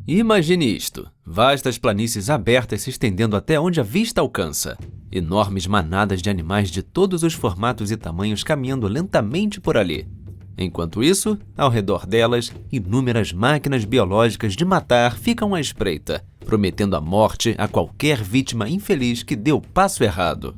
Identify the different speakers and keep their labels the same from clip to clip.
Speaker 1: Imagine isto: vastas planícies abertas se estendendo até onde a vista alcança. Enormes manadas de animais de todos os formatos e tamanhos caminhando lentamente por ali. Enquanto isso, ao redor delas, inúmeras máquinas biológicas de matar ficam à espreita, prometendo a morte a qualquer vítima infeliz que dê o passo errado.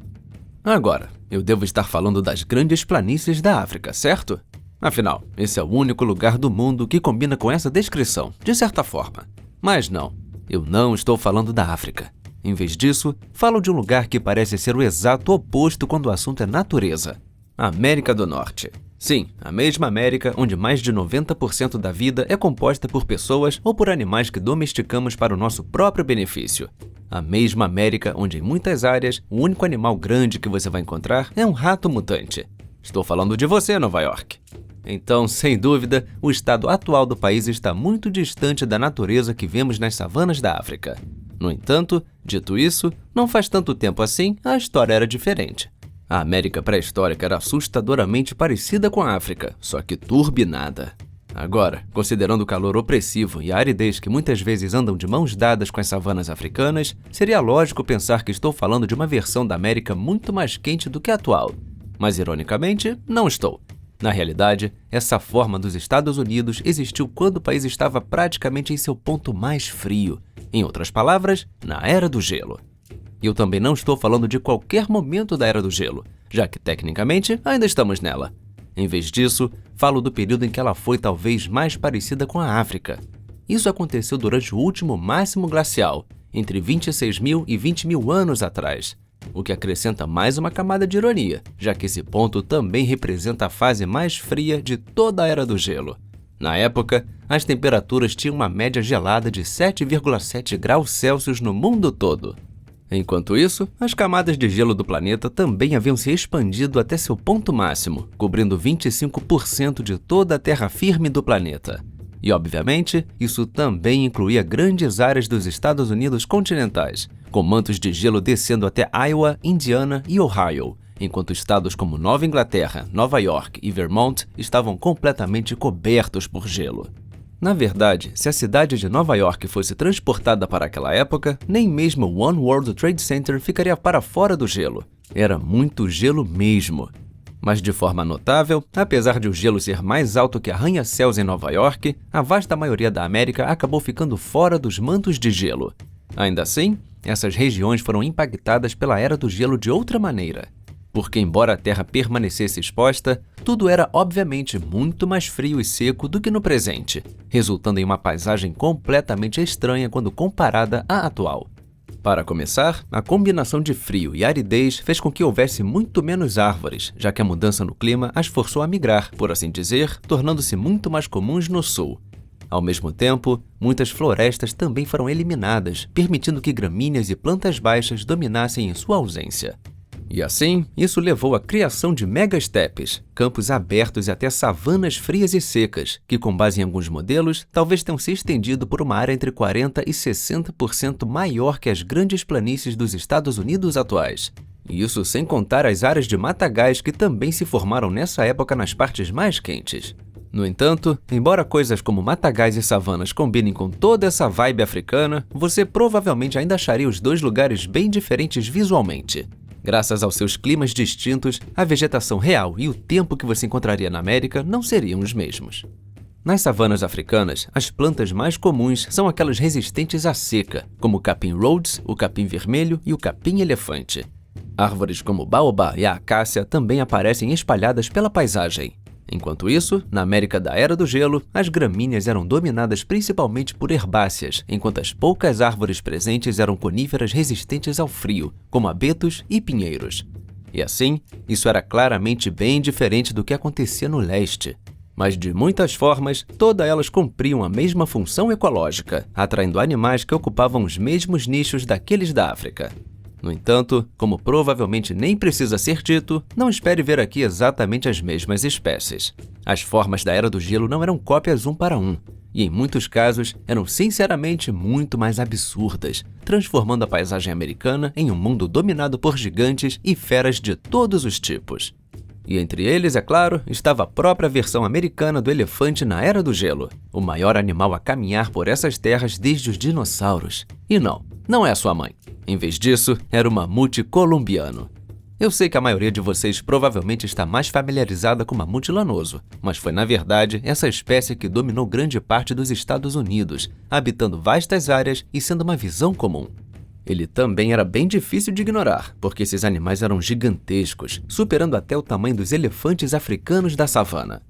Speaker 1: Agora, eu devo estar falando das grandes planícies da África, certo? Afinal, esse é o único lugar do mundo que combina com essa descrição, de certa forma. Mas não, eu não estou falando da África. Em vez disso, falo de um lugar que parece ser o exato oposto quando o assunto é natureza: a América do Norte. Sim, a mesma América onde mais de 90% da vida é composta por pessoas ou por animais que domesticamos para o nosso próprio benefício. A mesma América onde, em muitas áreas, o único animal grande que você vai encontrar é um rato mutante. Estou falando de você, Nova York. Então, sem dúvida, o estado atual do país está muito distante da natureza que vemos nas savanas da África. No entanto, dito isso, não faz tanto tempo assim, a história era diferente. A América pré-histórica era assustadoramente parecida com a África, só que turbinada. Agora, considerando o calor opressivo e a aridez que muitas vezes andam de mãos dadas com as savanas africanas, seria lógico pensar que estou falando de uma versão da América muito mais quente do que a atual. Mas, ironicamente, não estou. Na realidade, essa forma dos Estados Unidos existiu quando o país estava praticamente em seu ponto mais frio. Em outras palavras, na Era do Gelo. E eu também não estou falando de qualquer momento da Era do Gelo, já que, tecnicamente, ainda estamos nela. Em vez disso, falo do período em que ela foi talvez mais parecida com a África. Isso aconteceu durante o último máximo glacial, entre 26 mil e 20 mil anos atrás. O que acrescenta mais uma camada de ironia, já que esse ponto também representa a fase mais fria de toda a Era do Gelo. Na época, as temperaturas tinham uma média gelada de 7,7 graus Celsius no mundo todo. Enquanto isso, as camadas de gelo do planeta também haviam se expandido até seu ponto máximo, cobrindo 25% de toda a terra firme do planeta. E, obviamente, isso também incluía grandes áreas dos Estados Unidos continentais, com mantos de gelo descendo até Iowa, Indiana e Ohio, enquanto estados como Nova Inglaterra, Nova York e Vermont estavam completamente cobertos por gelo. Na verdade, se a cidade de Nova York fosse transportada para aquela época, nem mesmo o One World Trade Center ficaria para fora do gelo. Era muito gelo mesmo. Mas de forma notável, apesar de o gelo ser mais alto que arranha-céus em Nova York, a vasta maioria da América acabou ficando fora dos mantos de gelo. Ainda assim, essas regiões foram impactadas pela Era do Gelo de outra maneira. Porque, embora a Terra permanecesse exposta, tudo era obviamente muito mais frio e seco do que no presente, resultando em uma paisagem completamente estranha quando comparada à atual. Para começar, a combinação de frio e aridez fez com que houvesse muito menos árvores, já que a mudança no clima as forçou a migrar, por assim dizer, tornando-se muito mais comuns no sul. Ao mesmo tempo, muitas florestas também foram eliminadas, permitindo que gramíneas e plantas baixas dominassem em sua ausência. E assim, isso levou à criação de megastepes, campos abertos e até savanas frias e secas, que, com base em alguns modelos, talvez tenham se estendido por uma área entre 40% e 60% maior que as grandes planícies dos Estados Unidos atuais. E isso sem contar as áreas de matagais que também se formaram nessa época nas partes mais quentes. No entanto, embora coisas como matagais e savanas combinem com toda essa vibe africana, você provavelmente ainda acharia os dois lugares bem diferentes visualmente. Graças aos seus climas distintos, a vegetação real e o tempo que você encontraria na América não seriam os mesmos. Nas savanas africanas, as plantas mais comuns são aquelas resistentes à seca, como o capim Rhodes, o capim vermelho e o capim-elefante. Árvores como o baobá e a acácia também aparecem espalhadas pela paisagem. Enquanto isso, na América da Era do Gelo, as gramíneas eram dominadas principalmente por herbáceas, enquanto as poucas árvores presentes eram coníferas resistentes ao frio, como abetos e pinheiros. E assim, isso era claramente bem diferente do que acontecia no leste. Mas de muitas formas, todas elas cumpriam a mesma função ecológica, atraindo animais que ocupavam os mesmos nichos daqueles da África. No entanto, como provavelmente nem precisa ser dito, não espere ver aqui exatamente as mesmas espécies. As formas da Era do Gelo não eram cópias um para um, e em muitos casos eram sinceramente muito mais absurdas, transformando a paisagem americana em um mundo dominado por gigantes e feras de todos os tipos. E entre eles, é claro, estava a própria versão americana do elefante na Era do Gelo, o maior animal a caminhar por essas terras desde os dinossauros. E não é a sua mãe. Em vez disso, era o mamute colombiano. Eu sei que a maioria de vocês provavelmente está mais familiarizada com o mamute lanoso, mas foi, na verdade, essa espécie que dominou grande parte dos Estados Unidos, habitando vastas áreas e sendo uma visão comum. Ele também era bem difícil de ignorar, porque esses animais eram gigantescos, superando até o tamanho dos elefantes africanos da savana.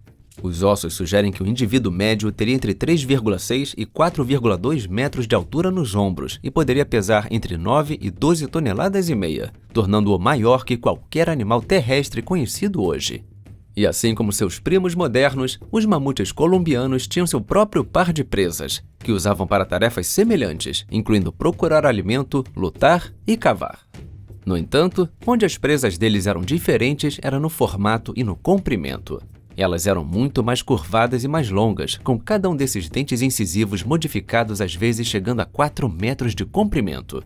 Speaker 1: Os ossos sugerem que o indivíduo médio teria entre 3,6 e 4,2 metros de altura nos ombros e poderia pesar entre 9 e 12 toneladas e meia, tornando-o maior que qualquer animal terrestre conhecido hoje. E assim como seus primos modernos, os mamutes colombianos tinham seu próprio par de presas, que usavam para tarefas semelhantes, incluindo procurar alimento, lutar e cavar. No entanto, onde as presas deles eram diferentes era no formato e no comprimento. Elas eram muito mais curvadas e mais longas, com cada um desses dentes incisivos modificados às vezes chegando a 4 metros de comprimento.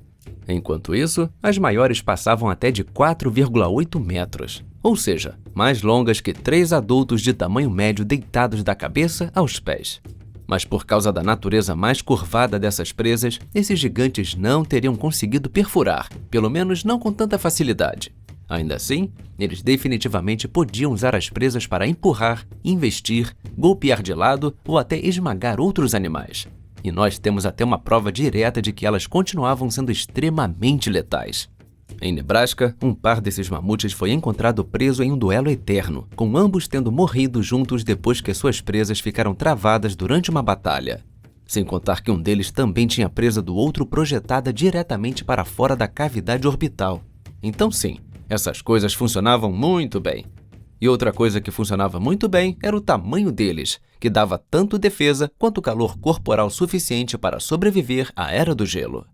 Speaker 1: Enquanto isso, as maiores passavam até de 4,8 metros, ou seja, mais longas que 3 adultos de tamanho médio deitados da cabeça aos pés. Mas por causa da natureza mais curvada dessas presas, esses gigantes não teriam conseguido perfurar, pelo menos não com tanta facilidade. Ainda assim, eles definitivamente podiam usar as presas para empurrar, investir, golpear de lado ou até esmagar outros animais. E nós temos até uma prova direta de que elas continuavam sendo extremamente letais. Em Nebraska, um par desses mamutes foi encontrado preso em um duelo eterno, com ambos tendo morrido juntos depois que suas presas ficaram travadas durante uma batalha. Sem contar que um deles também tinha a presa do outro projetada diretamente para fora da cavidade orbital. Então sim, essas coisas funcionavam muito bem. E outra coisa que funcionava muito bem era o tamanho deles, que dava tanto defesa quanto calor corporal suficiente para sobreviver à Era do Gelo.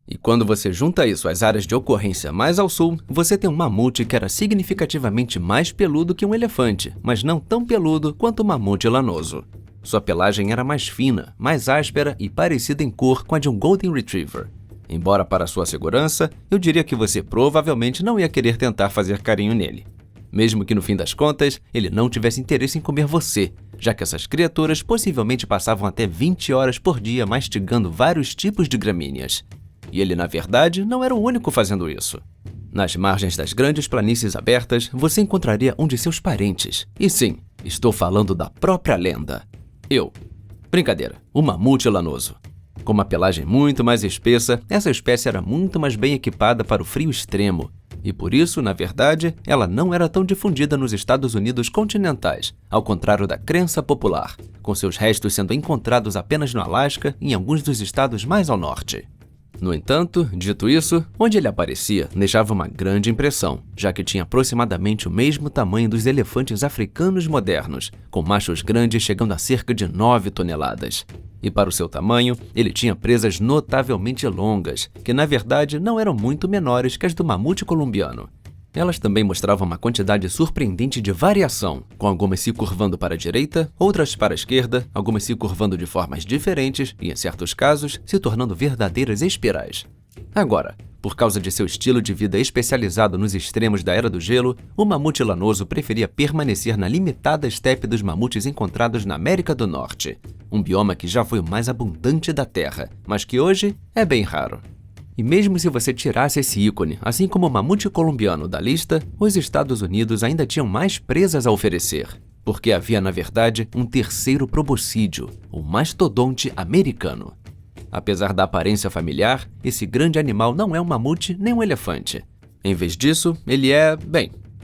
Speaker 1: E quando você junta isso às áreas de ocorrência mais ao sul, você tem um mamute que era significativamente mais peludo que um elefante, mas não tão peludo quanto o mamute lanoso. Sua pelagem era mais fina, mais áspera e parecida em cor com a de um Golden Retriever. Embora para sua segurança, eu diria que você provavelmente não ia querer tentar fazer carinho nele. Mesmo que no fim das contas, ele não tivesse interesse em comer você, já que essas criaturas possivelmente passavam até 20 horas por dia mastigando vários tipos de gramíneas. E ele, na verdade, não era o único fazendo isso. Nas margens das grandes planícies abertas, você encontraria um de seus parentes. E sim, estou falando da própria lenda. Brincadeira, o mamute lanoso. Com uma pelagem muito mais espessa, essa espécie era muito mais bem equipada para o frio extremo. E por isso, na verdade, ela não era tão difundida nos Estados Unidos continentais, ao contrário da crença popular, com seus restos sendo encontrados apenas no Alasca e em alguns dos estados mais ao norte. No entanto, dito isso, onde ele aparecia deixava uma grande impressão, já que tinha aproximadamente o mesmo tamanho dos elefantes africanos modernos, com machos grandes chegando a cerca de 9 toneladas. E para o seu tamanho, ele tinha presas notavelmente longas, que na verdade não eram muito menores que as do mamute colombiano. Elas também mostravam uma quantidade surpreendente de variação, com algumas se curvando para a direita, outras para a esquerda, algumas se curvando de formas diferentes e, em certos casos, se tornando verdadeiras espirais. Agora, por causa de seu estilo de vida especializado nos extremos da Era do Gelo, o mamute lanoso preferia permanecer na limitada estepe dos mamutes encontrados na América do Norte, um bioma que já foi o mais abundante da Terra, mas que hoje é bem raro. E mesmo se você tirasse esse ícone, assim como o mamute colombiano da lista, os Estados Unidos ainda tinham mais presas a oferecer, porque havia, na verdade, um terceiro proboscídeo, o mastodonte americano. Apesar da aparência familiar, esse grande animal não é um mamute nem um elefante. Em vez disso, ele é,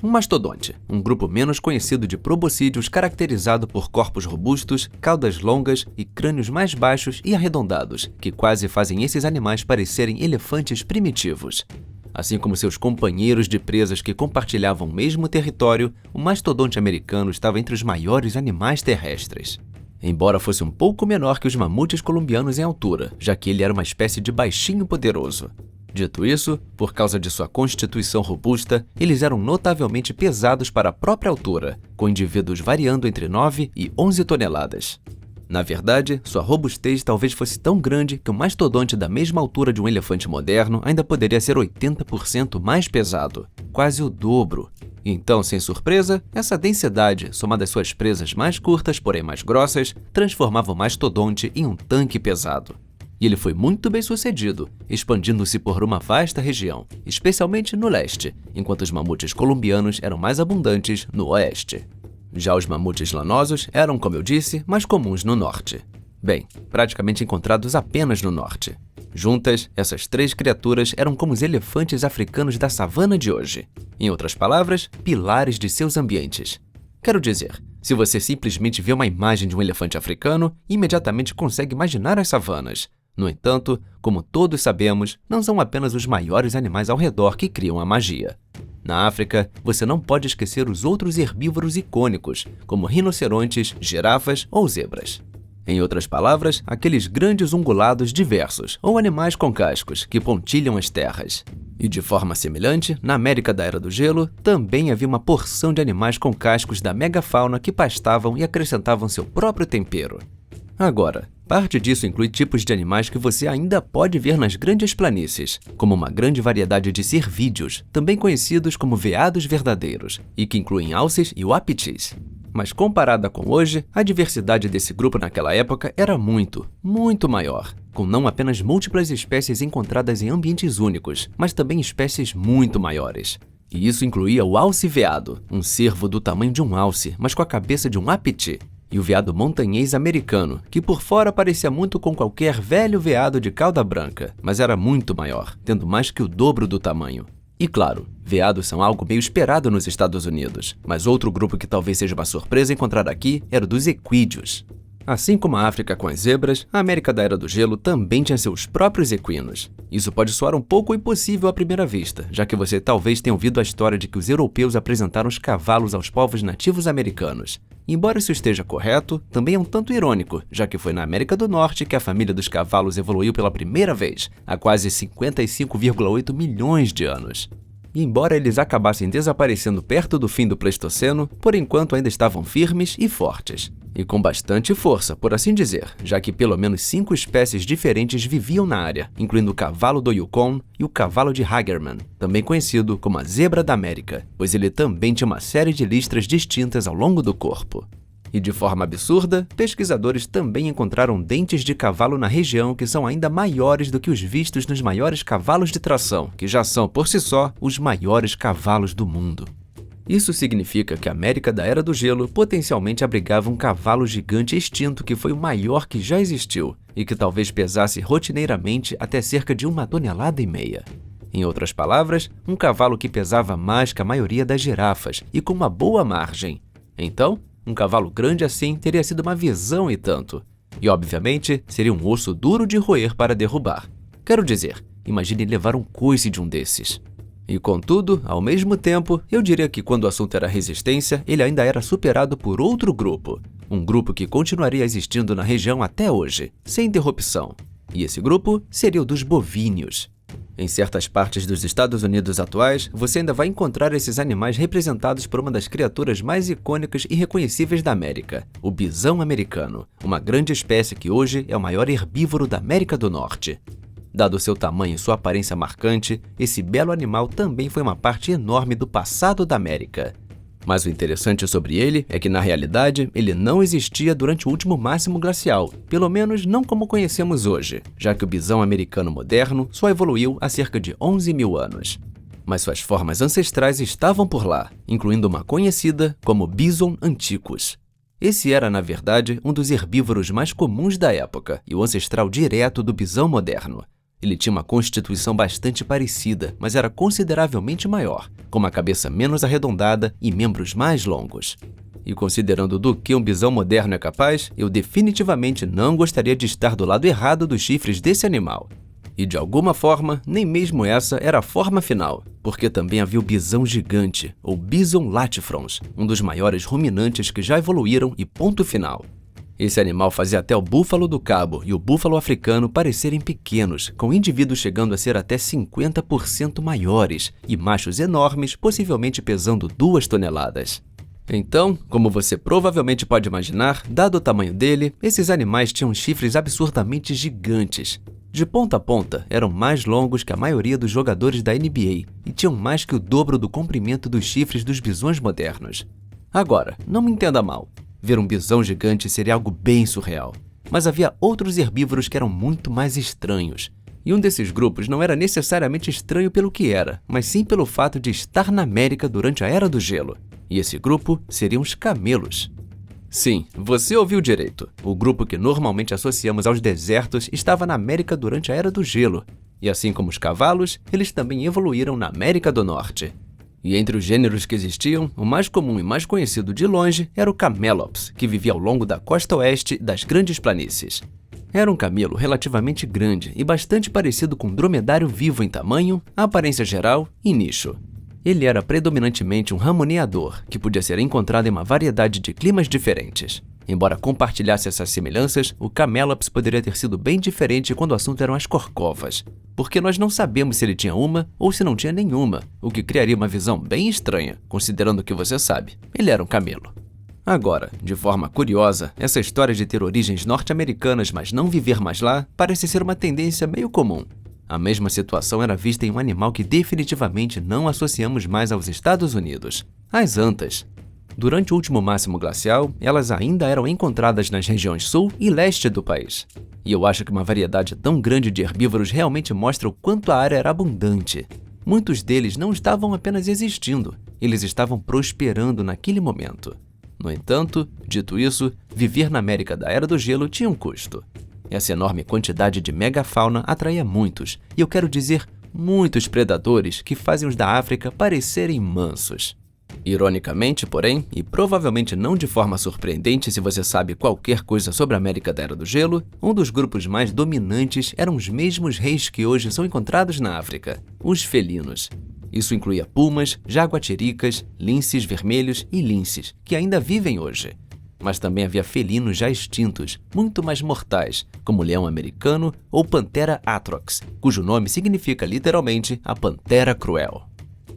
Speaker 1: um mastodonte, um grupo menos conhecido de proboscídeos caracterizado por corpos robustos, caudas longas e crânios mais baixos e arredondados, que quase fazem esses animais parecerem elefantes primitivos. Assim como seus companheiros de presas que compartilhavam o mesmo território, o mastodonte americano estava entre os maiores animais terrestres. Embora fosse um pouco menor que os mamutes colombianos em altura, já que ele era uma espécie de baixinho poderoso. Dito isso, por causa de sua constituição robusta, eles eram notavelmente pesados para a própria altura, com indivíduos variando entre 9 e 11 toneladas. Na verdade, sua robustez talvez fosse tão grande que um mastodonte da mesma altura de um elefante moderno ainda poderia ser 80% mais pesado, quase o dobro. Então, sem surpresa, essa densidade, somada às suas presas mais curtas, porém mais grossas, transformava o mastodonte em um tanque pesado. E ele foi muito bem sucedido, expandindo-se por uma vasta região, especialmente no leste, enquanto os mamutes colombianos eram mais abundantes no oeste. Já os mamutes lanosos eram, como eu disse, mais comuns no norte. Bem, praticamente encontrados apenas no norte. Juntas, essas três criaturas eram como os elefantes africanos da savana de hoje. Em outras palavras, pilares de seus ambientes. Quero dizer, se você simplesmente vê uma imagem de um elefante africano, imediatamente consegue imaginar as savanas. No entanto, como todos sabemos, não são apenas os maiores animais ao redor que criam a magia. Na África, você não pode esquecer os outros herbívoros icônicos, como rinocerontes, girafas ou zebras. Em outras palavras, aqueles grandes ungulados diversos, ou animais com cascos, que pontilham as terras. E de forma semelhante, na América da Era do Gelo, também havia uma porção de animais com cascos da megafauna que pastavam e acrescentavam seu próprio tempero. Agora, parte disso inclui tipos de animais que você ainda pode ver nas grandes planícies, como uma grande variedade de cervídeos, também conhecidos como veados verdadeiros, e que incluem alces e uapitis. Mas comparada com hoje, a diversidade desse grupo naquela época era muito, muito maior, com não apenas múltiplas espécies encontradas em ambientes únicos, mas também espécies muito maiores. E isso incluía o alce-veado, um cervo do tamanho de um alce, mas com a cabeça de um apiti, e o veado montanhês americano, que por fora parecia muito com qualquer velho veado de cauda branca, mas era muito maior, tendo mais que o dobro do tamanho. E claro, veados são algo meio esperado nos Estados Unidos, mas outro grupo que talvez seja uma surpresa encontrar aqui era o dos equídeos. Assim como a África com as zebras, a América da Era do Gelo também tinha seus próprios equinos. Isso pode soar um pouco impossível à primeira vista, já que você talvez tenha ouvido a história de que os europeus apresentaram os cavalos aos povos nativos americanos. Embora isso esteja correto, também é um tanto irônico, já que foi na América do Norte que a família dos cavalos evoluiu pela primeira vez, há quase 55,8 milhões de anos. E embora eles acabassem desaparecendo perto do fim do Pleistoceno, por enquanto ainda estavam firmes e fortes. E com bastante força, por assim dizer, já que pelo menos 5 espécies diferentes viviam na área, incluindo o cavalo do Yukon e o cavalo de Hagerman, também conhecido como a zebra da América, pois ele também tinha uma série de listras distintas ao longo do corpo. E de forma absurda, pesquisadores também encontraram dentes de cavalo na região que são ainda maiores do que os vistos nos maiores cavalos de tração, que já são, por si só, os maiores cavalos do mundo. Isso significa que a América da Era do Gelo potencialmente abrigava um cavalo gigante extinto que foi o maior que já existiu e que talvez pesasse rotineiramente até cerca de 1,5 toneladas. Em outras palavras, um cavalo que pesava mais que a maioria das girafas e com uma boa margem. Então, um cavalo grande assim teria sido uma visão e tanto. E, obviamente, seria um osso duro de roer para derrubar. Quero dizer, imagine levar um coice de um desses. E contudo, ao mesmo tempo, eu diria que quando o assunto era resistência, ele ainda era superado por outro grupo. Um grupo que continuaria existindo na região até hoje, sem interrupção. E esse grupo seria o dos bovíneos. Em certas partes dos Estados Unidos atuais, você ainda vai encontrar esses animais representados por uma das criaturas mais icônicas e reconhecíveis da América, o bisão americano, uma grande espécie que hoje é o maior herbívoro da América do Norte. Dado seu tamanho e sua aparência marcante, esse belo animal também foi uma parte enorme do passado da América. Mas o interessante sobre ele é que, na realidade, ele não existia durante o último máximo glacial, pelo menos não como conhecemos hoje, já que o bisão americano moderno só evoluiu há cerca de 11 mil anos. Mas suas formas ancestrais estavam por lá, incluindo uma conhecida como Bison antiquus. Esse era, na verdade, um dos herbívoros mais comuns da época e o ancestral direto do bisão moderno. Ele tinha uma constituição bastante parecida, mas era consideravelmente maior, com uma cabeça menos arredondada e membros mais longos. E considerando do que um bisão moderno é capaz, eu definitivamente não gostaria de estar do lado errado dos chifres desse animal. E de alguma forma, nem mesmo essa era a forma final, porque também havia o bisão gigante, ou Bison latifrons, um dos maiores ruminantes que já evoluíram e ponto final. Esse animal fazia até o búfalo do cabo e o búfalo africano parecerem pequenos, com indivíduos chegando a ser até 50% maiores e machos enormes, possivelmente pesando 2 toneladas. Então, como você provavelmente pode imaginar, dado o tamanho dele, esses animais tinham chifres absurdamente gigantes. De ponta a ponta, eram mais longos que a maioria dos jogadores da NBA e tinham mais que o dobro do comprimento dos chifres dos bisões modernos. Agora, não me entenda mal, ver um bisão gigante seria algo bem surreal, mas havia outros herbívoros que eram muito mais estranhos. E um desses grupos não era necessariamente estranho pelo que era, mas sim pelo fato de estar na América durante a Era do Gelo. E esse grupo seriam os camelos. Sim, você ouviu direito. O grupo que normalmente associamos aos desertos estava na América durante a Era do Gelo. E assim como os cavalos, eles também evoluíram na América do Norte. E entre os gêneros que existiam, o mais comum e mais conhecido de longe era o Camelops, que vivia ao longo da costa oeste das Grandes Planícies. Era um camelo relativamente grande e bastante parecido com um dromedário vivo em tamanho, aparência geral e nicho. Ele era predominantemente um ramoneador, que podia ser encontrado em uma variedade de climas diferentes. Embora compartilhasse essas semelhanças, o Camelops poderia ter sido bem diferente quando o assunto eram as corcovas, porque nós não sabemos se ele tinha uma ou se não tinha nenhuma, o que criaria uma visão bem estranha, considerando que você sabe, ele era um camelo. Agora, de forma curiosa, essa história de ter origens norte-americanas mas não viver mais lá parece ser uma tendência meio comum. A mesma situação era vista em um animal que definitivamente não associamos mais aos Estados Unidos, as antas. Durante o último máximo glacial, elas ainda eram encontradas nas regiões sul e leste do país. E eu acho que uma variedade tão grande de herbívoros realmente mostra o quanto a área era abundante. Muitos deles não estavam apenas existindo, eles estavam prosperando naquele momento. No entanto, dito isso, viver na América da Era do Gelo tinha um custo. Essa enorme quantidade de megafauna atraía muitos, e eu quero dizer muitos predadores que fazem os da África parecerem mansos. Ironicamente, porém, e provavelmente não de forma surpreendente se você sabe qualquer coisa sobre a América da Era do Gelo, um dos grupos mais dominantes eram os mesmos reis que hoje são encontrados na África, os felinos. Isso incluía pumas, jaguatiricas, linces vermelhos e linces, que ainda vivem hoje. Mas também havia felinos já extintos, muito mais mortais, como o leão americano ou Panthera atrox, cujo nome significa literalmente a pantera cruel.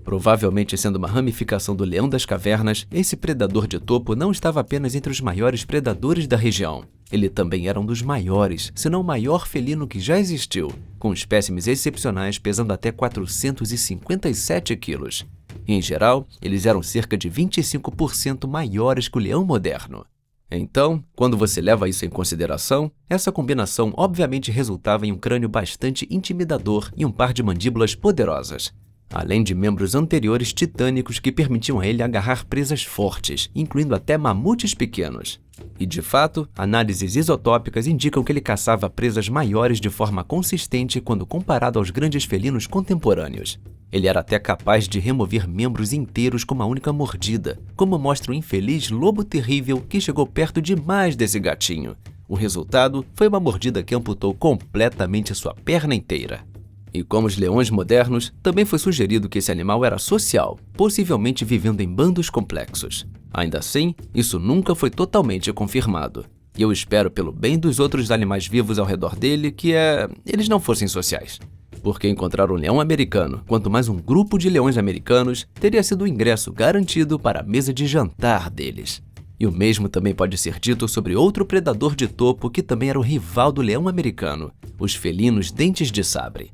Speaker 1: Provavelmente sendo uma ramificação do leão das cavernas, esse predador de topo não estava apenas entre os maiores predadores da região. Ele também era um dos maiores, se não o maior felino que já existiu, com espécimes excepcionais pesando até 457 quilos. Em geral, eles eram cerca de 25% maiores que o leão moderno. Então, quando você leva isso em consideração, essa combinação obviamente resultava em um crânio bastante intimidador e um par de mandíbulas poderosas, além de membros anteriores titânicos que permitiam a ele agarrar presas fortes, incluindo até mamutes pequenos. E de fato, análises isotópicas indicam que ele caçava presas maiores de forma consistente quando comparado aos grandes felinos contemporâneos. Ele era até capaz de remover membros inteiros com uma única mordida, como mostra o infeliz lobo terrível que chegou perto demais desse gatinho. O resultado foi uma mordida que amputou completamente sua perna inteira. E como os leões modernos, também foi sugerido que esse animal era social, possivelmente vivendo em bandos complexos. Ainda assim, isso nunca foi totalmente confirmado. E eu espero, pelo bem dos outros animais vivos ao redor dele, que eles não fossem sociais. Porque encontrar um leão americano, quanto mais um grupo de leões americanos, teria sido o ingresso garantido para a mesa de jantar deles. E o mesmo também pode ser dito sobre outro predador de topo que também era o rival do leão americano, os felinos dentes de sabre.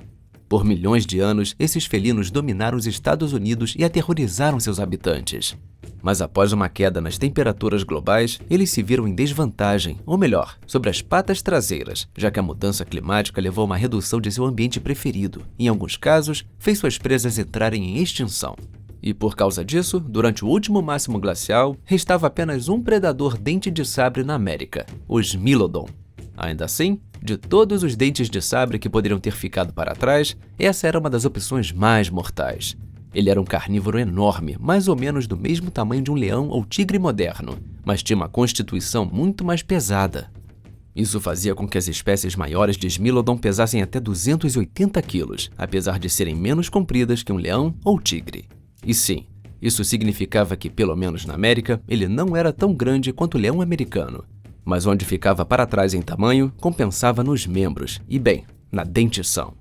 Speaker 1: Por milhões de anos, esses felinos dominaram os Estados Unidos e aterrorizaram seus habitantes. Mas após uma queda nas temperaturas globais, eles se viram em desvantagem, ou melhor, sobre as patas traseiras, já que a mudança climática levou a uma redução de seu ambiente preferido e, em alguns casos, fez suas presas entrarem em extinção. E por causa disso, durante o último máximo glacial, restava apenas um predador dente de sabre na América, o Smilodon. Ainda assim, de todos os dentes de sabre que poderiam ter ficado para trás, essa era uma das opções mais mortais. Ele era um carnívoro enorme, mais ou menos do mesmo tamanho de um leão ou tigre moderno, mas tinha uma constituição muito mais pesada. Isso fazia com que as espécies maiores de Smilodon pesassem até 280 quilos, apesar de serem menos compridas que um leão ou tigre. E sim, isso significava que, pelo menos na América, ele não era tão grande quanto o leão americano. Mas onde ficava para trás em tamanho, compensava nos membros e, bem, na dentição.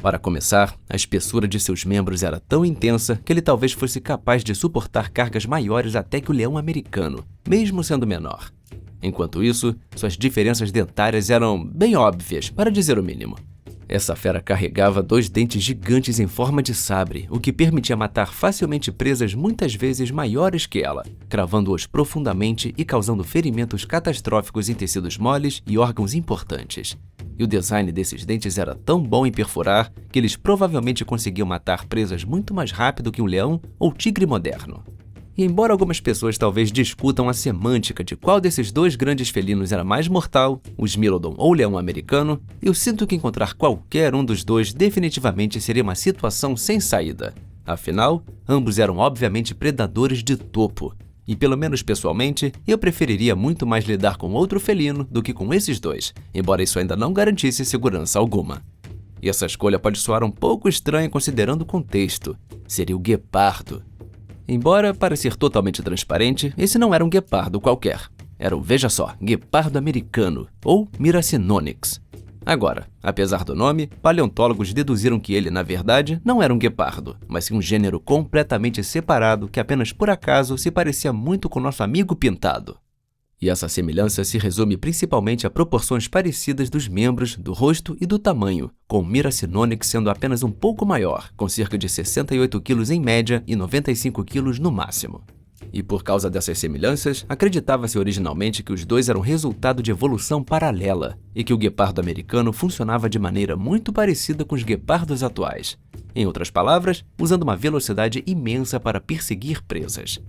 Speaker 1: Para começar, a espessura de seus membros era tão intensa que ele talvez fosse capaz de suportar cargas maiores até que o leão americano, mesmo sendo menor. Enquanto isso, suas diferenças dentárias eram bem óbvias, para dizer o mínimo. Essa fera carregava 2 dentes gigantes em forma de sabre, o que permitia matar facilmente presas muitas vezes maiores que ela, cravando-os profundamente e causando ferimentos catastróficos em tecidos moles e órgãos importantes. E o design desses dentes era tão bom em perfurar que eles provavelmente conseguiam matar presas muito mais rápido que um leão ou tigre moderno. E embora algumas pessoas talvez discutam a semântica de qual desses 2 grandes felinos era mais mortal, o Smilodon ou o leão americano, eu sinto que encontrar qualquer um dos 2 definitivamente seria uma situação sem saída. Afinal, ambos eram obviamente predadores de topo. E pelo menos pessoalmente, eu preferiria muito mais lidar com outro felino do que com esses 2, embora isso ainda não garantisse segurança alguma. E essa escolha pode soar um pouco estranha considerando o contexto. Seria o guepardo. Embora, para ser totalmente transparente, esse não era um guepardo qualquer. Era o, veja só, guepardo americano, ou Miracinonyx. Agora, apesar do nome, paleontólogos deduziram que ele, na verdade, não era um guepardo, mas sim um gênero completamente separado que apenas por acaso se parecia muito com nosso amigo pintado. E essa semelhança se resume principalmente a proporções parecidas dos membros, do rosto e do tamanho, com o Miracinonyx sendo apenas um pouco maior, com cerca de 68 kg em média e 95 kg no máximo. E por causa dessas semelhanças, acreditava-se originalmente que os 2 eram resultado de evolução paralela e que o guepardo americano funcionava de maneira muito parecida com os guepardos atuais. Em outras palavras, usando uma velocidade imensa para perseguir presas.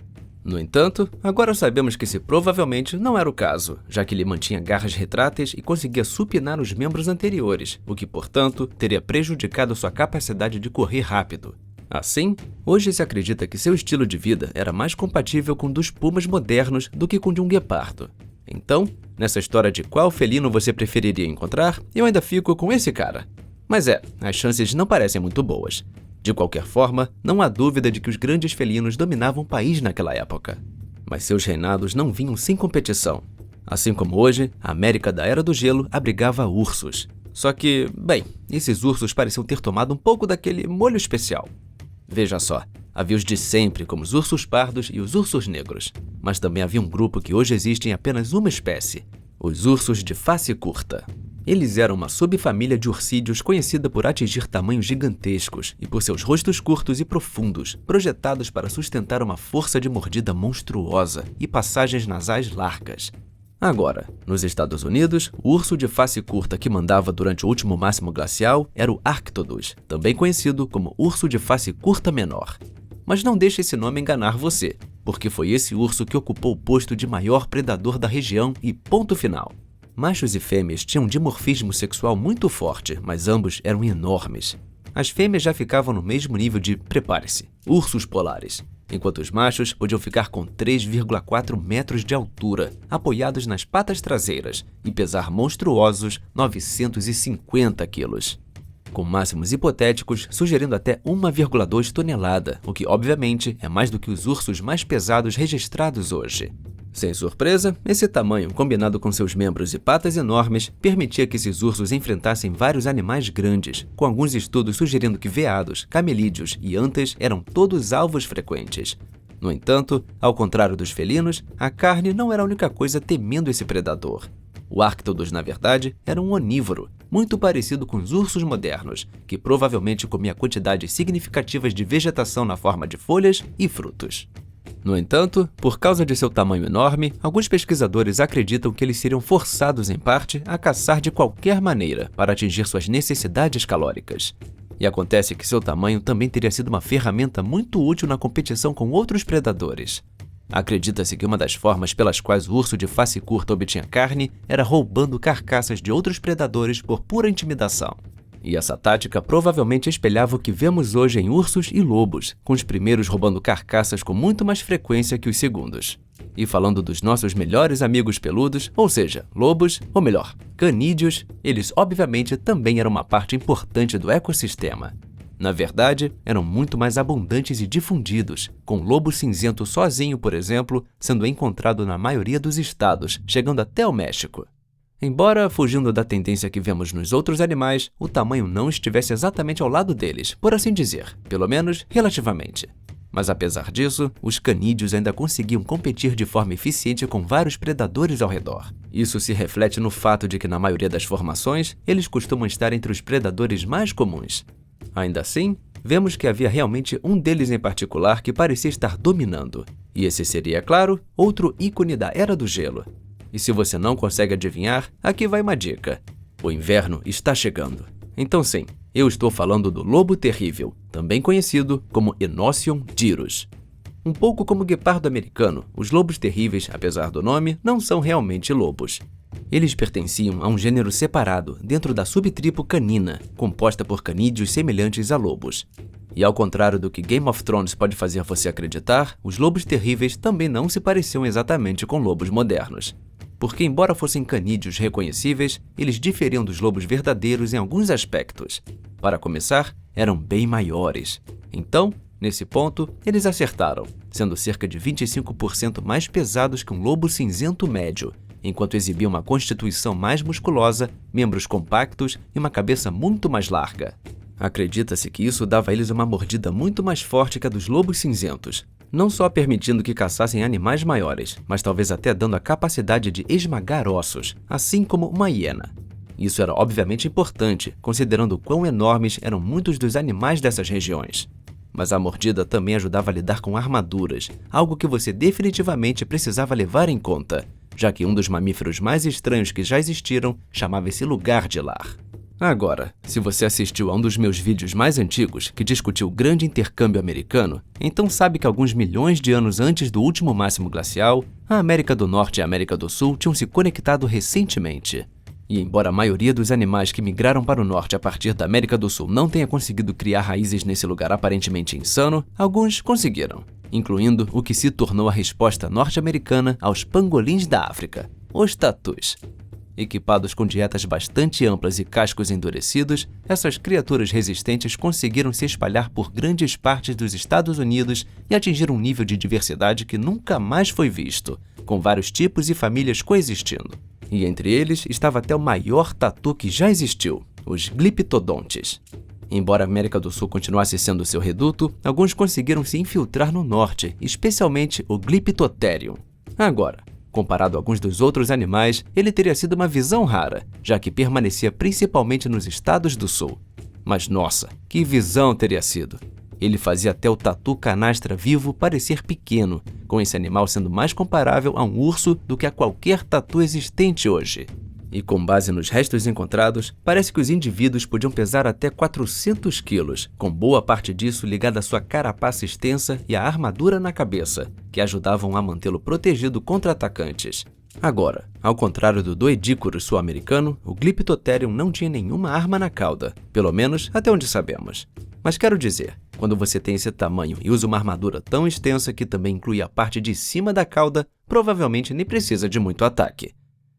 Speaker 1: No entanto, agora sabemos que esse provavelmente não era o caso, já que ele mantinha garras retráteis e conseguia supinar os membros anteriores, o que, portanto, teria prejudicado sua capacidade de correr rápido. Assim, hoje se acredita que seu estilo de vida era mais compatível com o dos pumas modernos do que com o de um guepardo. Então, nessa história de qual felino você preferiria encontrar, eu ainda fico com esse cara. Mas as chances não parecem muito boas. De qualquer forma, não há dúvida de que os grandes felinos dominavam o país naquela época. Mas seus reinados não vinham sem competição. Assim como hoje, a América da Era do Gelo abrigava ursos. Só que, bem, esses ursos pareciam ter tomado um pouco daquele molho especial. Veja só, havia os de sempre, como os ursos pardos e os ursos negros. Mas também havia um grupo que hoje existe em apenas uma espécie, os ursos de face curta. Eles eram uma subfamília de urcídeos conhecida por atingir tamanhos gigantescos e por seus rostos curtos e profundos, projetados para sustentar uma força de mordida monstruosa e passagens nasais largas. Agora, nos Estados Unidos, o urso de face curta que mandava durante o último máximo glacial era o Arctodus, também conhecido como urso de face curta menor. Mas não deixe esse nome enganar você, porque foi esse urso que ocupou o posto de maior predador da região e ponto final. Machos e fêmeas tinham um dimorfismo sexual muito forte, mas ambos eram enormes. As fêmeas já ficavam no mesmo nível de, prepare-se, ursos polares, enquanto os machos podiam ficar com 3,4 metros de altura, apoiados nas patas traseiras, e pesar monstruosos 950 quilos. Com máximos hipotéticos sugerindo até 1,2 tonelada, o que obviamente é mais do que os ursos mais pesados registrados hoje. Sem surpresa, esse tamanho, combinado com seus membros e patas enormes, permitia que esses ursos enfrentassem vários animais grandes, com alguns estudos sugerindo que veados, camelídeos e antas eram todos alvos frequentes. No entanto, ao contrário dos felinos, a carne não era a única coisa temendo esse predador. O Arctodus, na verdade, era um onívoro, muito parecido com os ursos modernos, que provavelmente comia quantidades significativas de vegetação na forma de folhas e frutos. No entanto, por causa de seu tamanho enorme, alguns pesquisadores acreditam que eles seriam forçados, em parte, a caçar de qualquer maneira para atingir suas necessidades calóricas. E acontece que seu tamanho também teria sido uma ferramenta muito útil na competição com outros predadores. Acredita-se que uma das formas pelas quais o urso de face curta obtinha carne era roubando carcaças de outros predadores por pura intimidação. E essa tática provavelmente espelhava o que vemos hoje em ursos e lobos, com os primeiros roubando carcaças com muito mais frequência que os segundos. E falando dos nossos melhores amigos peludos, ou seja, lobos, ou melhor, canídeos, eles obviamente também eram uma parte importante do ecossistema. Na verdade, eram muito mais abundantes e difundidos, com o lobo cinzento sozinho, por exemplo, sendo encontrado na maioria dos estados, chegando até o México. Embora, fugindo da tendência que vemos nos outros animais, o tamanho não estivesse exatamente ao lado deles, por assim dizer, pelo menos relativamente. Mas apesar disso, os canídeos ainda conseguiam competir de forma eficiente com vários predadores ao redor. Isso se reflete no fato de que, na maioria das formações, eles costumam estar entre os predadores mais comuns. Ainda assim, vemos que havia realmente um deles em particular que parecia estar dominando. E esse seria, é claro, outro ícone da Era do Gelo. E se você não consegue adivinhar, aqui vai uma dica. O inverno está chegando. Então sim, eu estou falando do lobo terrível, também conhecido como Enoceon dirus. Um pouco como o guepardo americano, os lobos terríveis, apesar do nome, não são realmente lobos. Eles pertenciam a um gênero separado dentro da subtribo canina, composta por canídeos semelhantes a lobos. E ao contrário do que Game of Thrones pode fazer você acreditar, os lobos terríveis também não se pareciam exatamente com lobos modernos. Porque, embora fossem canídeos reconhecíveis, eles diferiam dos lobos verdadeiros em alguns aspectos. Para começar, eram bem maiores. Então, nesse ponto, eles acertaram, sendo cerca de 25% mais pesados que um lobo cinzento médio, enquanto exibiam uma constituição mais musculosa, membros compactos e uma cabeça muito mais larga. Acredita-se que isso dava a eles uma mordida muito mais forte que a dos lobos cinzentos, não só permitindo que caçassem animais maiores, mas talvez até dando a capacidade de esmagar ossos, assim como uma hiena. Isso era obviamente importante, considerando quão enormes eram muitos dos animais dessas regiões. Mas a mordida também ajudava a lidar com armaduras, algo que você definitivamente precisava levar em conta, já que um dos mamíferos mais estranhos que já existiram chamava esse lugar de lar. Agora, se você assistiu a um dos meus vídeos mais antigos que discutiu o grande intercâmbio americano, então sabe que alguns milhões de anos antes do último máximo glacial, a América do Norte e a América do Sul tinham se conectado recentemente. E embora a maioria dos animais que migraram para o norte a partir da América do Sul não tenha conseguido criar raízes nesse lugar aparentemente insano, alguns conseguiram, incluindo o que se tornou a resposta norte-americana aos pangolins da África, os tatus. Equipados com dietas bastante amplas e cascos endurecidos, essas criaturas resistentes conseguiram se espalhar por grandes partes dos Estados Unidos e atingir um nível de diversidade que nunca mais foi visto, com vários tipos e famílias coexistindo. E entre eles estava até o maior tatu que já existiu, os gliptodontes. Embora a América do Sul continuasse sendo seu reduto, alguns conseguiram se infiltrar no norte, especialmente o Glyptotherium. Agora, comparado a alguns dos outros animais, ele teria sido uma visão rara, já que permanecia principalmente nos estados do sul. Mas nossa, que visão teria sido! Ele fazia até o tatu canastra vivo parecer pequeno, com esse animal sendo mais comparável a um urso do que a qualquer tatu existente hoje. E com base nos restos encontrados, parece que os indivíduos podiam pesar até 400 quilos, com boa parte disso ligada à sua carapaça extensa e à armadura na cabeça, que ajudavam a mantê-lo protegido contra atacantes. Agora, ao contrário do Doedicurus sul-americano, o Glyptotherium não tinha nenhuma arma na cauda, pelo menos até onde sabemos. Mas quero dizer, quando você tem esse tamanho e usa uma armadura tão extensa que também inclui a parte de cima da cauda, provavelmente nem precisa de muito ataque.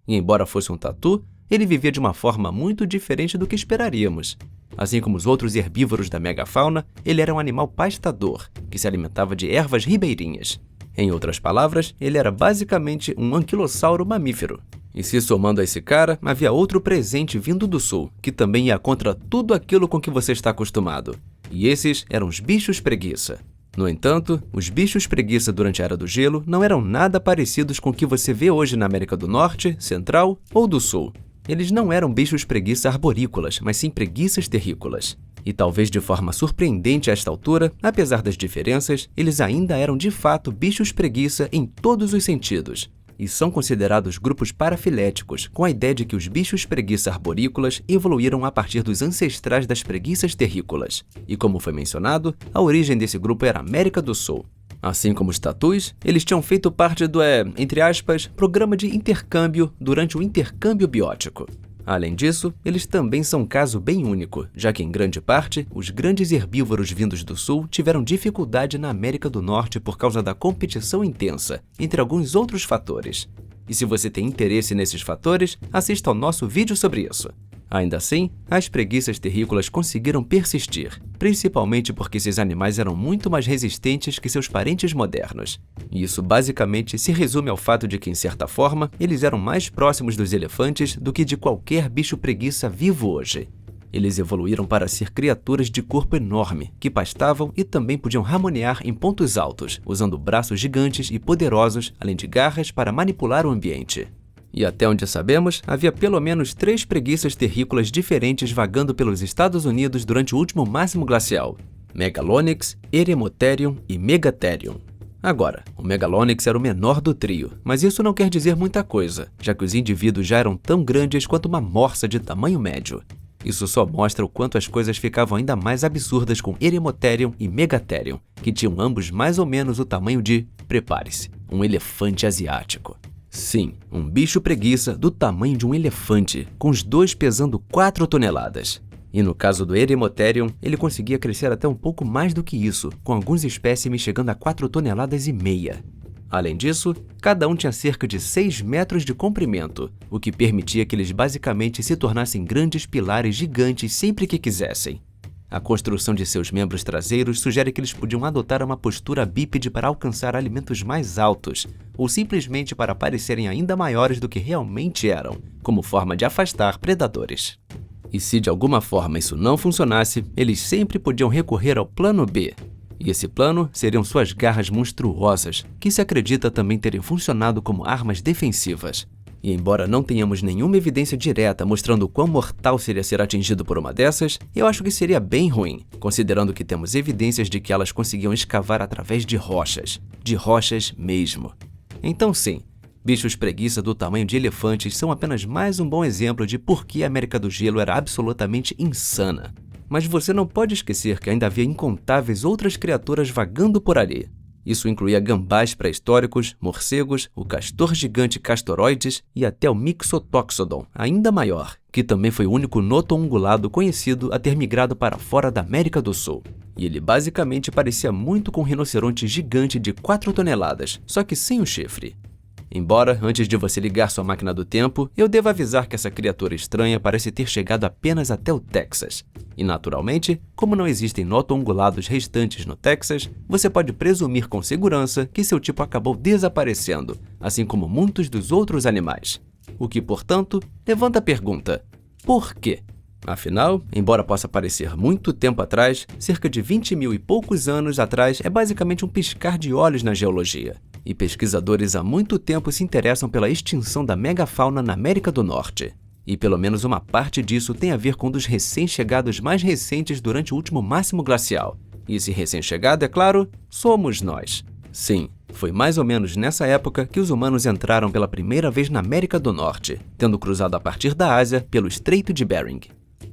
Speaker 1: E embora fosse um tatu, ele vivia de uma forma muito diferente do que esperaríamos. Assim como os outros herbívoros da megafauna, ele era um animal pastador, que se alimentava de ervas ribeirinhas. Em outras palavras, ele era basicamente um anquilossauro mamífero. E se somando a esse cara, havia outro presente vindo do sul, que também ia contra tudo aquilo com que você está acostumado. E esses eram os bichos preguiça. No entanto, os bichos preguiça durante a Era do Gelo não eram nada parecidos com o que você vê hoje na América do Norte, Central ou do Sul. Eles não eram bichos preguiça arborícolas, mas sim preguiças terrícolas. E talvez de forma surpreendente a esta altura, apesar das diferenças, eles ainda eram de fato bichos preguiça em todos os sentidos. E são considerados grupos parafiléticos, com a ideia de que os bichos preguiça arborícolas evoluíram a partir dos ancestrais das preguiças terrícolas. E como foi mencionado, a origem desse grupo era a América do Sul. Assim como os tatus, eles tinham feito parte do, entre aspas, programa de intercâmbio durante o intercâmbio biótico. Além disso, eles também são um caso bem único, já que em grande parte, os grandes herbívoros vindos do sul tiveram dificuldade na América do Norte por causa da competição intensa, entre alguns outros fatores. E se você tem interesse nesses fatores, assista ao nosso vídeo sobre isso. Ainda assim, as preguiças terrícolas conseguiram persistir, principalmente porque esses animais eram muito mais resistentes que seus parentes modernos. E isso basicamente se resume ao fato de que, em certa forma, eles eram mais próximos dos elefantes do que de qualquer bicho preguiça vivo hoje. Eles evoluíram para ser criaturas de corpo enorme, que pastavam e também podiam ramonear em pontos altos, usando braços gigantes e poderosos, além de garras para manipular o ambiente. E até onde sabemos, havia pelo menos 3 preguiças terrícolas diferentes vagando pelos Estados Unidos durante o último máximo glacial: Megalonyx, Eremotherium e Megatherium. Agora, o Megalonyx era o menor do trio, mas isso não quer dizer muita coisa, já que os indivíduos já eram tão grandes quanto uma morsa de tamanho médio. Isso só mostra o quanto as coisas ficavam ainda mais absurdas com Eremotherium e Megatherium, que tinham ambos mais ou menos o tamanho de, prepare-se, um elefante asiático. Sim, um bicho preguiça do tamanho de um elefante, com os dois pesando 4 toneladas. E no caso do Eremotherium, ele conseguia crescer até um pouco mais do que isso, com alguns espécimes chegando a 4,5 toneladas. Além disso, cada um tinha cerca de 6 metros de comprimento, o que permitia que eles basicamente se tornassem grandes pilares gigantes sempre que quisessem. A construção de seus membros traseiros sugere que eles podiam adotar uma postura bípede para alcançar alimentos mais altos, ou simplesmente para parecerem ainda maiores do que realmente eram, como forma de afastar predadores. E se de alguma forma isso não funcionasse, eles sempre podiam recorrer ao plano B. E esse plano seriam suas garras monstruosas, que se acredita também terem funcionado como armas defensivas. E embora não tenhamos nenhuma evidência direta mostrando o quão mortal seria ser atingido por uma dessas, eu acho que seria bem ruim, considerando que temos evidências de que elas conseguiam escavar através de rochas mesmo. Então sim, bichos preguiça do tamanho de elefantes são apenas mais um bom exemplo de por que a América do Gelo era absolutamente insana. Mas você não pode esquecer que ainda havia incontáveis outras criaturas vagando por ali. Isso incluía gambás pré-históricos, morcegos, o castor gigante Castoroides e até o Mixotoxodon, ainda maior, que também foi o único notoungulado conhecido a ter migrado para fora da América do Sul. E ele basicamente parecia muito com um rinoceronte gigante de 4 toneladas, só que sem o chifre. Embora, antes de você ligar sua máquina do tempo, eu devo avisar que essa criatura estranha parece ter chegado apenas até o Texas. E naturalmente, como não existem notoungulados restantes no Texas, você pode presumir com segurança que seu tipo acabou desaparecendo, assim como muitos dos outros animais. O que, portanto, levanta a pergunta: por quê? Afinal, embora possa parecer muito tempo atrás, cerca de 20 mil e poucos anos atrás é basicamente um piscar de olhos na geologia. E pesquisadores há muito tempo se interessam pela extinção da megafauna na América do Norte. E pelo menos uma parte disso tem a ver com um dos recém-chegados mais recentes durante o último máximo glacial. E esse recém-chegado, é claro, somos nós. Sim, foi mais ou menos nessa época que os humanos entraram pela primeira vez na América do Norte, tendo cruzado a partir da Ásia pelo Estreito de Bering.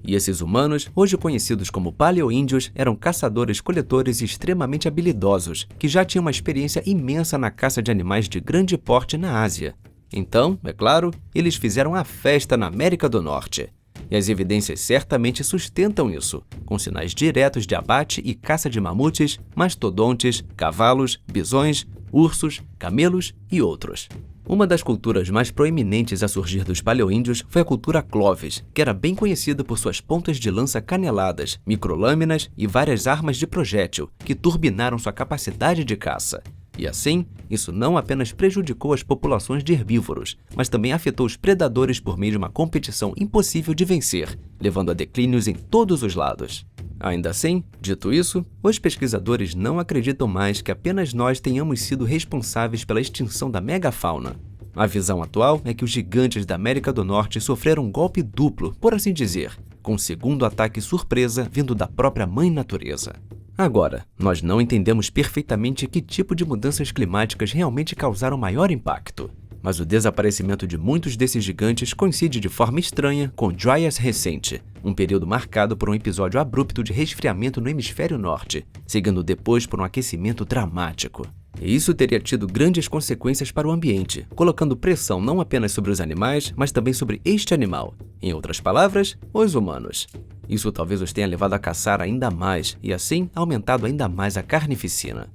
Speaker 1: E esses humanos, hoje conhecidos como paleoíndios, eram caçadores-coletores extremamente habilidosos, que já tinham uma experiência imensa na caça de animais de grande porte na Ásia. Então, é claro, eles fizeram a festa na América do Norte. E as evidências certamente sustentam isso, com sinais diretos de abate e caça de mamutes, mastodontes, cavalos, bisões, ursos, camelos e outros. Uma das culturas mais proeminentes a surgir dos paleoíndios foi a cultura Clovis, que era bem conhecida por suas pontas de lança caneladas, microlâminas e várias armas de projétil, que turbinaram sua capacidade de caça. E assim, isso não apenas prejudicou as populações de herbívoros, mas também afetou os predadores por meio de uma competição impossível de vencer, levando a declínios em todos os lados. Ainda assim, dito isso, os pesquisadores não acreditam mais que apenas nós tenhamos sido responsáveis pela extinção da megafauna. A visão atual é que os gigantes da América do Norte sofreram um golpe duplo, por assim dizer, com um segundo ataque surpresa vindo da própria mãe natureza. Agora, nós não entendemos perfeitamente que tipo de mudanças climáticas realmente causaram maior impacto. Mas o desaparecimento de muitos desses gigantes coincide de forma estranha com o Dryas recente, um período marcado por um episódio abrupto de resfriamento no hemisfério norte, seguindo depois por um aquecimento dramático. E isso teria tido grandes consequências para o ambiente, colocando pressão não apenas sobre os animais, mas também sobre este animal, em outras palavras, os humanos. Isso talvez os tenha levado a caçar ainda mais e assim aumentado ainda mais a carnificina.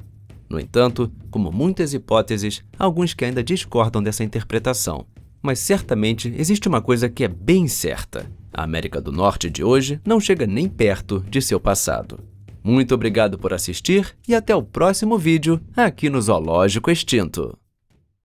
Speaker 1: No entanto, como muitas hipóteses, há alguns que ainda discordam dessa interpretação. mas certamente existe uma coisa que é bem certa: a América do Norte de hoje não chega nem perto de seu passado. Muito obrigado por assistir e até o próximo vídeo aqui no Zoológico Extinto.